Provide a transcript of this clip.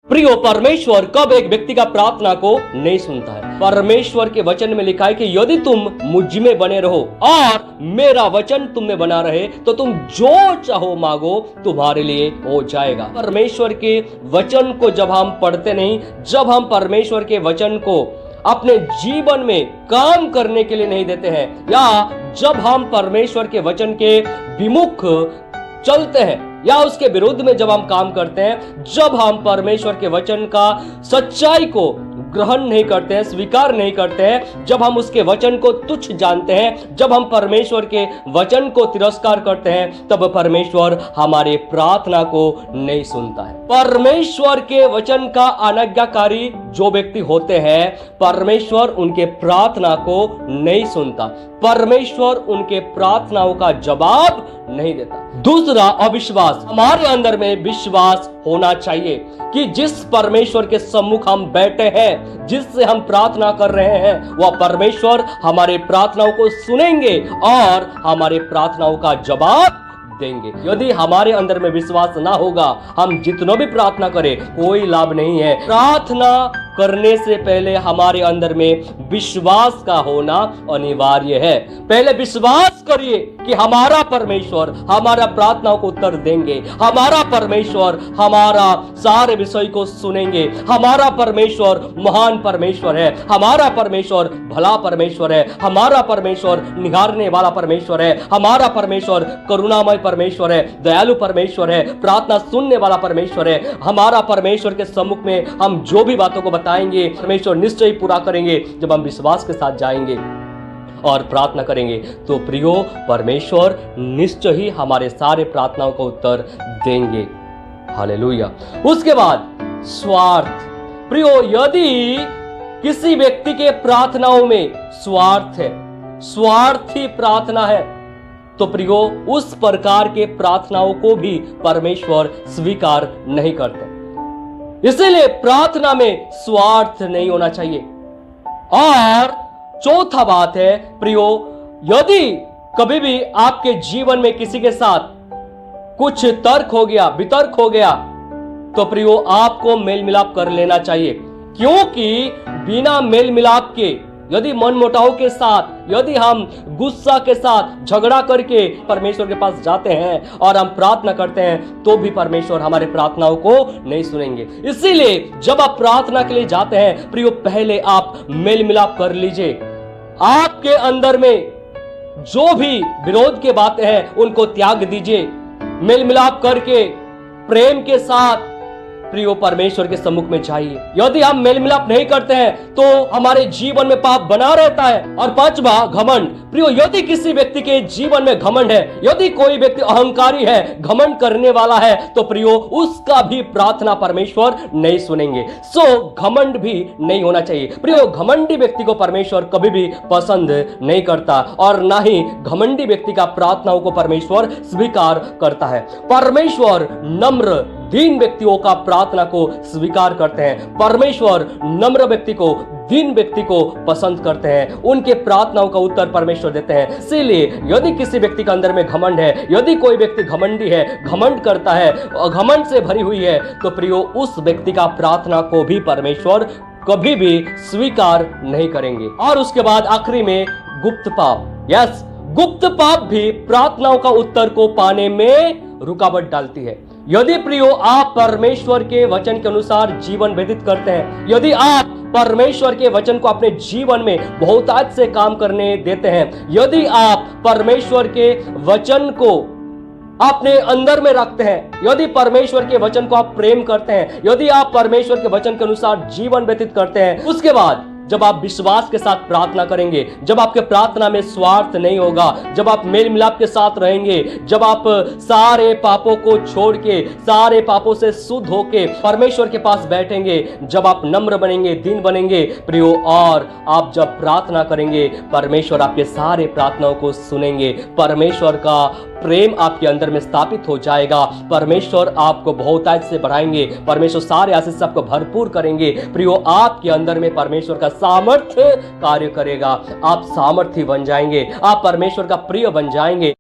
प्रियो, परमेश्वर कब एक व्यक्ति का प्रार्थना को नहीं सुनता है? परमेश्वर के वचन में लिखा है कि यदि तुम मुझ में बने रहो और मेरा वचन तुम में बना रहे तो तुम जो चाहो मांगो तुम्हारे लिए हो जाएगा। परमेश्वर के वचन को जब हम पढ़ते नहीं, जब हम परमेश्वर के वचन को अपने जीवन में काम करने के लिए नहीं देते हैं, या जब हम परमेश्वर के वचन के विमुख चलते हैं या उसके विरुद्ध में जब हम काम करते हैं, जब हम परमेश्वर के वचन का सच्चाई को ग्रहण नहीं करते हैं, स्वीकार नहीं करते हैं, जब हम उसके वचन को तुच्छ जानते हैं, जब हम परमेश्वर के वचन को तिरस्कार करते हैं, तब परमेश्वर हमारे प्रार्थना को नहीं सुनता है। परमेश्वर के वचन का अनाज्ञाकारी जो व्यक्ति होते हैं, परमेश्वर उनके प्रार्थना को नहीं सुनता, परमेश्वर उनके प्रार्थनाओं का जवाब नहीं देता। दूसरा, अविश्वास। हमारे अंदर में विश्वास होना चाहिए कि जिस परमेश्वर के सम्मुख हम बैठे हैं, जिससे हम प्रार्थना कर रहे हैं, वह परमेश्वर हमारे प्रार्थनाओं को सुनेंगे और हमारे प्रार्थनाओं का जवाब देंगे। यदि हमारे अंदर में विश्वास ना होगा, हम जितना भी प्रार्थना करें कोई लाभ नहीं है। प्रार्थना करने से पहले हमारे अंदर में विश्वास का होना अनिवार्य है। पहले विश्वास करिए कि हमारा परमेश्वर हमारा प्रार्थनाओं को उत्तर देंगे, हमारा परमेश्वर हमारा सारे विषय को सुनेंगे, हमारा परमेश्वर महान परमेश्वर है, हमारा परमेश्वर भला परमेश्वर है, हमारा परमेश्वर निहारने वाला परमेश्वर है, हमारा परमेश्वर करुणामय परमेश्वर है, दयालु परमेश्वर है, प्रार्थना सुनने वाला परमेश्वर है। हमारा परमेश्वर के सम्मुख में हम जो भी बातों को बताएंगे, परमेश्वर निश्चय पूरा करेंगे जब हम विश्वास के साथ जाएंगे और प्रार्थना करेंगे। तो प्रियो, परमेश्वर निश्चय ही हमारे सारे प्रार्थनाओं का उत्तर देंगे। हालेलुया। उसके बाद स्वार्थ। प्रियो, यदि किसी व्यक्ति के प्रार्थनाओं में स्वार्थ है, स्वार्थी प्रार्थना है, तो प्रियो उस प्रकार के प्रार्थनाओं को भी परमेश्वर स्वीकार नहीं करते। इसीलिए प्रार्थना में स्वार्थ नहीं होना चाहिए। और चौथा बात है प्रियो, यदि कभी भी आपके जीवन में किसी के साथ कुछ तर्क हो गया, वितर्क हो गया, तो प्रियो आपको मेल मिलाप कर लेना चाहिए। क्योंकि बिना मेल मिलाप के, यदि मनमुटाव के साथ, यदि हम गुस्सा के साथ झगड़ा करके परमेश्वर के पास जाते हैं और हम प्रार्थना करते हैं, तो भी परमेश्वर हमारे प्रार्थनाओं को नहीं सुनेंगे। इसीलिए जब आप प्रार्थना के लिए जाते हैं प्रियो, पहले आप मेल मिलाप कर लीजिए। आपके अंदर में जो भी विरोध के बातें हैं उनको त्याग दीजिए। मेल मिलाप करके प्रेम के साथ प्रियो परमेश्वर के सम्मुख में जाइए। यदि हम मेल मिलाप नहीं करते हैं तो हमारे जीवन में पाप बना रहता है। और पांचवा, घमंड। प्रियो, यदि किसी व्यक्ति के जीवन में घमंड है, यदि कोई व्यक्ति अहंकारी है, घमंड करने वाला है, तो प्रियो उसका भी प्रार्थना परमेश्वर नहीं सुनेंगे। सो घमंड भी नहीं होना चाहिए। प्रियो, घमंडी व्यक्ति को परमेश्वर कभी भी पसंद नहीं करता और ना ही घमंडी व्यक्ति का प्रार्थनाओं को परमेश्वर स्वीकार करता है। परमेश्वर नम्र दीन व्यक्तियों का प्रार्थना को स्वीकार करते हैं। परमेश्वर नम्र व्यक्ति को, दीन व्यक्ति को पसंद करते हैं, उनके प्रार्थनाओं का उत्तर परमेश्वर देते हैं। इसीलिए यदि किसी व्यक्ति के अंदर में घमंड है, यदि कोई व्यक्ति घमंडी है, घमंड करता है, घमंड से भरी हुई है, तो प्रियो उस व्यक्ति का प्रार्थना को भी परमेश्वर कभी भी स्वीकार नहीं करेंगे। और उसके बाद आखिरी में गुप्त पाप। यस, गुप्त पाप भी प्रार्थनाओं का उत्तर को पाने में रुकावट डालती है। यदि प्रियो आप परमेश्वर के वचन के अनुसार जीवन व्यतीत करते हैं, यदि आप परमेश्वर के वचन को अपने जीवन में बहुतायत से काम करने देते हैं, यदि आप परमेश्वर के वचन को अपने अंदर में रखते हैं, यदि परमेश्वर के वचन को आप प्रेम करते हैं, यदि आप परमेश्वर के वचन के अनुसार जीवन व्यतीत करते हैं, उसके बाद जब आप विश्वास के साथ प्रार्थना करेंगे, जब आपके प्रार्थना में स्वार्थ नहीं होगा, जब आप मेल मिलाप के साथ रहेंगे, जब आप सारे पापों को छोड़ के, सारे पापों से शुद्ध होके परमेश्वर के पास बैठेंगे, जब आप नम्र बनेंगे, दीन बनेंगे प्रियो, और आप जब प्रार्थना करेंगे, परमेश्वर आपके सारे प्रार्थनाओं को सुनेंगे। परमेश्वर का प्रेम आपके अंदर में स्थापित हो जाएगा। परमेश्वर आपको बहुतायत से बढ़ाएंगे। परमेश्वर सारे आशीष आपको भरपूर करेंगे। प्रियो, आपके अंदर में परमेश्वर का सामर्थ्य कार्य करेगा। आप सामर्थ्य बन जाएंगे, आप परमेश्वर का प्रिय बन जाएंगे।